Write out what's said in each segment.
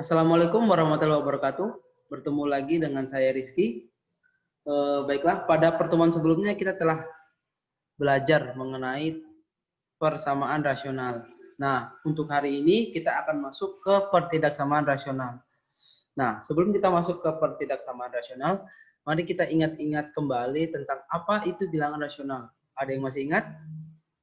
Assalamualaikum warahmatullahi wabarakatuh. Bertemu lagi dengan saya Rizky. Baiklah, pada pertemuan sebelumnya kita telah belajar mengenai persamaan rasional. Nah, untuk hari ini kita akan masuk ke pertidaksamaan rasional. Nah, sebelum kita masuk ke pertidaksamaan rasional, mari kita ingat-ingat kembali tentang apa itu bilangan rasional. Ada yang masih ingat?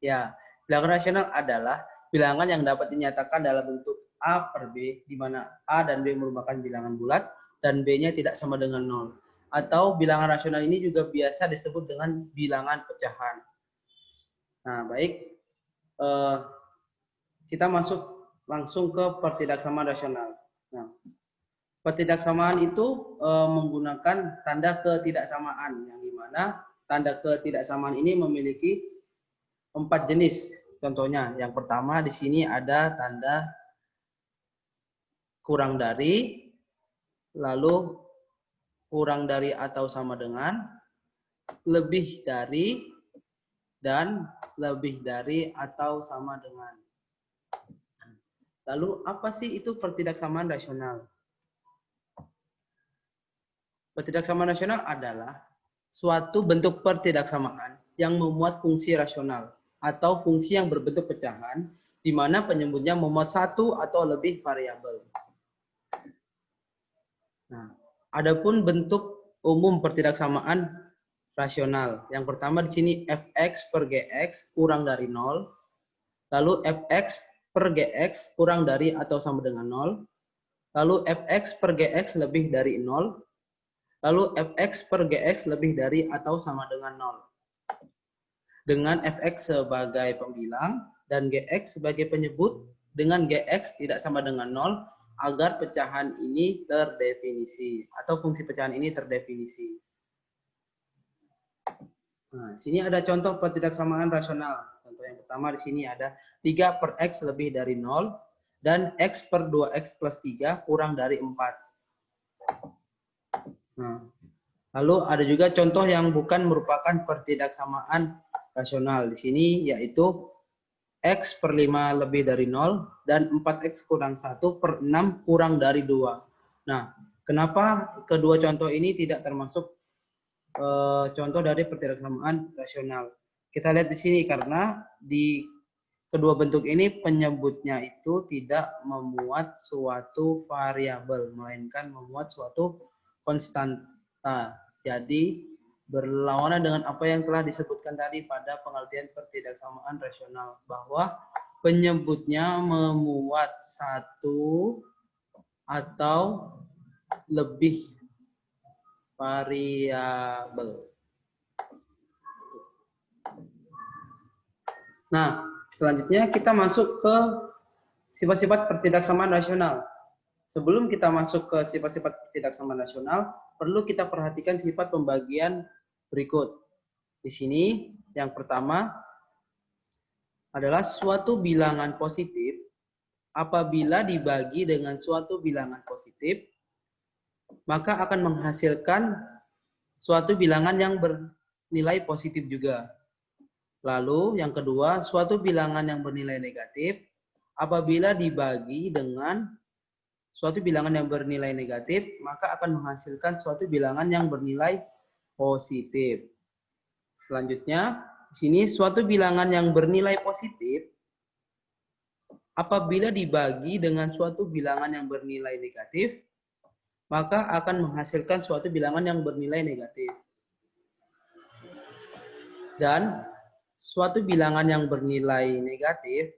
Ya, bilangan rasional adalah bilangan yang dapat dinyatakan dalam bentuk A per B, di mana A dan B merupakan bilangan bulat dan B-nya tidak sama dengan 0. Atau bilangan rasional ini juga biasa disebut dengan bilangan pecahan. Nah, baik. Kita masuk langsung ke pertidaksamaan rasional. Nah, pertidaksamaan itu menggunakan tanda ketidaksamaan, yang dimana tanda ketidaksamaan ini memiliki 4 jenis. Contohnya, yang pertama di sini ada tanda kurang dari, lalu kurang dari atau sama dengan, lebih dari, dan lebih dari atau sama dengan. Lalu apa sih itu pertidaksamaan rasional? Pertidaksamaan rasional adalah suatu bentuk pertidaksamaan yang memuat fungsi rasional atau fungsi yang berbentuk pecahan, di mana penyebutnya memuat satu atau lebih variabel. Nah, adapun bentuk umum pertidaksamaan rasional. Yang pertama di sini fx per gx kurang dari 0, lalu fx per gx kurang dari atau sama dengan 0, lalu fx per gx lebih dari 0, lalu fx per gx lebih dari atau sama dengan 0. Dengan fx sebagai pembilang dan gx sebagai penyebut, dengan gx tidak sama dengan 0, agar pecahan ini terdefinisi atau fungsi pecahan ini terdefinisi. Nah, sini ada contoh pertidaksamaan rasional. Contoh yang pertama di sini ada 3 per x lebih dari 0 dan x per 2x plus 3 kurang dari 4. Nah, lalu ada juga contoh yang bukan merupakan pertidaksamaan rasional di sini, yaitu x per 5 lebih dari 0 dan 4x kurang 1 per 6 kurang dari 2. Nah, kenapa kedua contoh ini tidak termasuk contoh dari pertidaksamaan rasional? Kita lihat di sini, karena di kedua bentuk ini penyebutnya itu tidak memuat suatu variabel, melainkan memuat suatu konstanta. Jadi berlawanan dengan apa yang telah disebutkan tadi pada pengertian pertidaksamaan rasional, bahwa penyebutnya memuat satu atau lebih variabel. Nah, selanjutnya kita masuk ke sifat-sifat pertidaksamaan rasional. Sebelum kita masuk ke sifat-sifat pertidaksamaan rasional, perlu kita perhatikan sifat pembagian berikut. Di sini yang pertama adalah suatu bilangan positif apabila dibagi dengan suatu bilangan positif, maka akan menghasilkan suatu bilangan yang bernilai positif juga. Lalu yang kedua, suatu bilangan yang bernilai negatif apabila dibagi dengan suatu bilangan yang bernilai negatif, maka akan menghasilkan suatu bilangan yang bernilai positif. Selanjutnya, di sini suatu bilangan yang bernilai positif apabila dibagi dengan suatu bilangan yang bernilai negatif, maka akan menghasilkan suatu bilangan yang bernilai negatif. Dan suatu bilangan yang bernilai negatif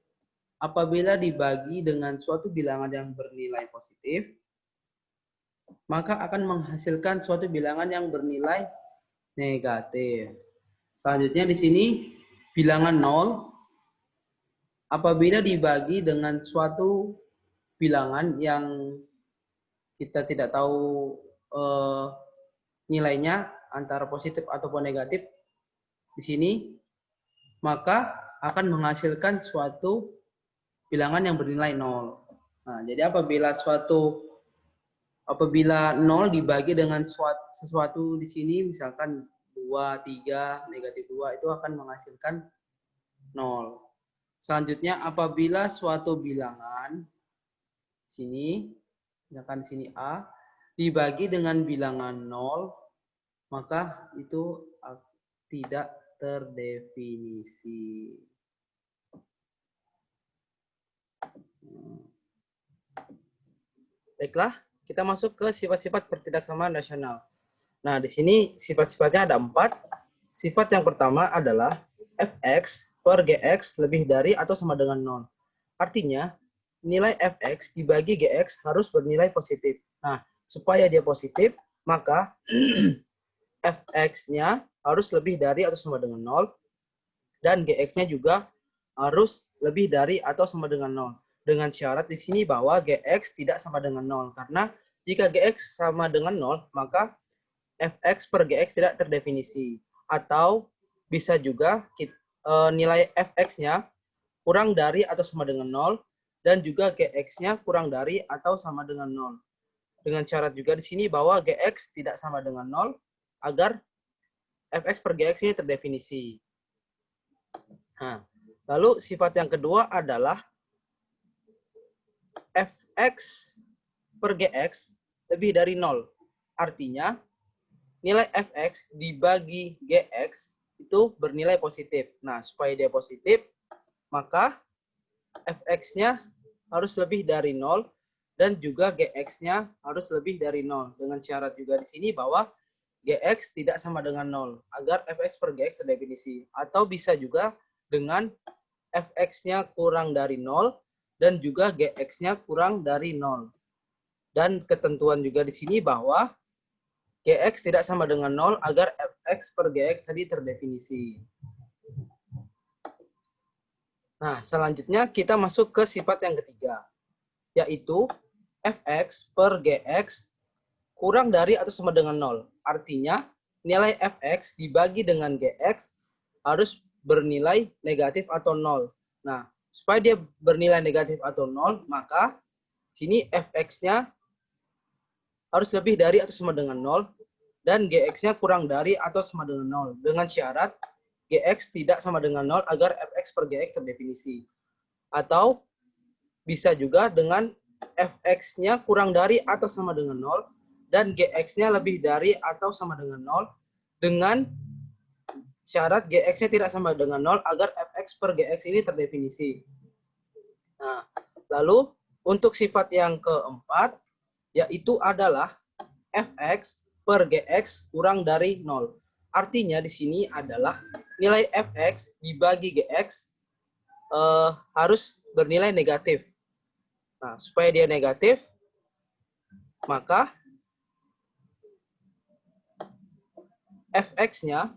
apabila dibagi dengan suatu bilangan yang bernilai positif, maka akan menghasilkan suatu bilangan yang bernilai negatif. Selanjutnya di sini bilangan 0 apabila dibagi dengan suatu bilangan yang kita tidak tahu nilainya antara positif ataupun negatif di sini, maka akan menghasilkan suatu bilangan yang bernilai 0. Nah, jadi apabila 0 dibagi dengan sesuatu di sini, misalkan 2, 3, negatif 2, itu akan menghasilkan 0. Selanjutnya, apabila suatu bilangan sini misalkan di sini A, dibagi dengan bilangan 0, maka itu tidak terdefinisi. Baiklah, kita masuk ke sifat-sifat pertidaksamaan rasional. Nah, di sini sifat-sifatnya ada 4. Sifat yang pertama adalah fx per gx lebih dari atau sama dengan 0. Artinya, nilai fx dibagi gx harus bernilai positif. Nah, supaya dia positif, maka fx-nya harus lebih dari atau sama dengan 0, dan gx-nya juga harus lebih dari atau sama dengan 0. Dengan syarat di sini bahwa gx tidak sama dengan 0. Karena jika gx sama dengan 0, maka fx per gx tidak terdefinisi. Atau bisa juga nilai fx-nya kurang dari atau sama dengan 0, dan juga gx-nya kurang dari atau sama dengan 0. Dengan syarat juga di sini bahwa gx tidak sama dengan 0 agar fx per gx ini terdefinisi. Nah, lalu sifat yang kedua adalah fx per gx lebih dari 0. Artinya, nilai fx dibagi gx itu bernilai positif. Nah, supaya dia positif, maka fx-nya harus lebih dari 0 dan juga gx-nya harus lebih dari 0. Dengan syarat juga di sini bahwa gx tidak sama dengan 0 agar fx per gx terdefinisi. Atau bisa juga dengan fx-nya kurang dari 0 dan juga gx-nya kurang dari 0. Dan ketentuan juga di sini bahwa gx tidak sama dengan 0 agar fx per gx tadi terdefinisi. Nah, selanjutnya kita masuk ke sifat yang ketiga, yaitu fx per gx kurang dari atau sama dengan 0. Artinya, nilai fx dibagi dengan gx harus bernilai negatif atau 0. Nah, supaya dia bernilai negatif atau 0, maka sini fx-nya harus lebih dari atau sama dengan 0, dan gx-nya kurang dari atau sama dengan 0. Dengan syarat gx tidak sama dengan 0 agar fx per gx terdefinisi. Atau bisa juga dengan fx-nya kurang dari atau sama dengan 0 dan gx-nya lebih dari atau sama dengan 0 dengan syarat gx-nya tidak sama dengan 0 agar fx per gx ini terdefinisi. Nah, lalu untuk sifat yang keempat yaitu adalah fx per gx kurang dari 0. Artinya di sini adalah nilai fx dibagi gx harus bernilai negatif. Nah, supaya dia negatif, maka fx-nya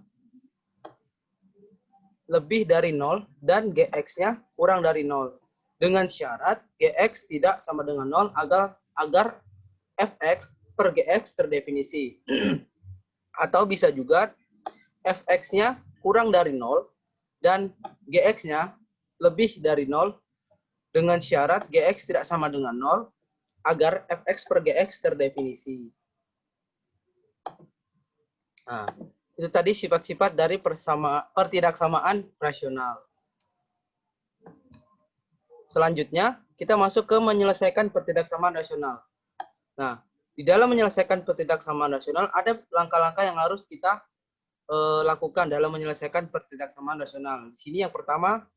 lebih dari 0 dan gx-nya kurang dari 0. Dengan syarat gx tidak sama dengan 0 agar fx per gx terdefinisi. Atau bisa juga fx-nya kurang dari 0 dan gx-nya lebih dari 0 dengan syarat gx tidak sama dengan 0 agar fx per gx terdefinisi. Nah, itu tadi sifat-sifat dari pertidaksamaan rasional. Selanjutnya, kita masuk ke menyelesaikan pertidaksamaan rasional. Nah, di dalam menyelesaikan pertidaksamaan rasional, ada langkah-langkah yang harus kita lakukan dalam menyelesaikan pertidaksamaan rasional. Di sini yang pertama,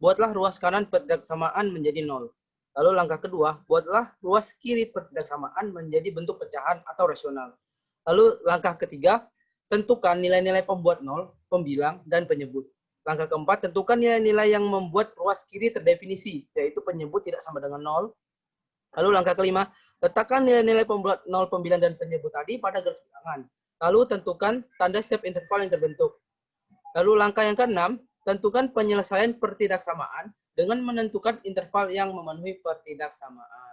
buatlah ruas kanan pertidaksamaan menjadi 0. Lalu langkah kedua, buatlah ruas kiri pertidaksamaan menjadi bentuk pecahan atau rasional. Lalu langkah ketiga, tentukan nilai-nilai pembuat 0, pembilang, dan penyebut. Langkah keempat, tentukan nilai-nilai yang membuat ruas kiri terdefinisi, yaitu penyebut tidak sama dengan 0. Lalu langkah kelima, letakkan nilai-nilai pembuat 0, pembilang, dan penyebut tadi pada garis bilangan. Lalu tentukan tanda setiap interval yang terbentuk. Lalu langkah yang keenam, tentukan penyelesaian pertidaksamaan dengan menentukan interval yang memenuhi pertidaksamaan.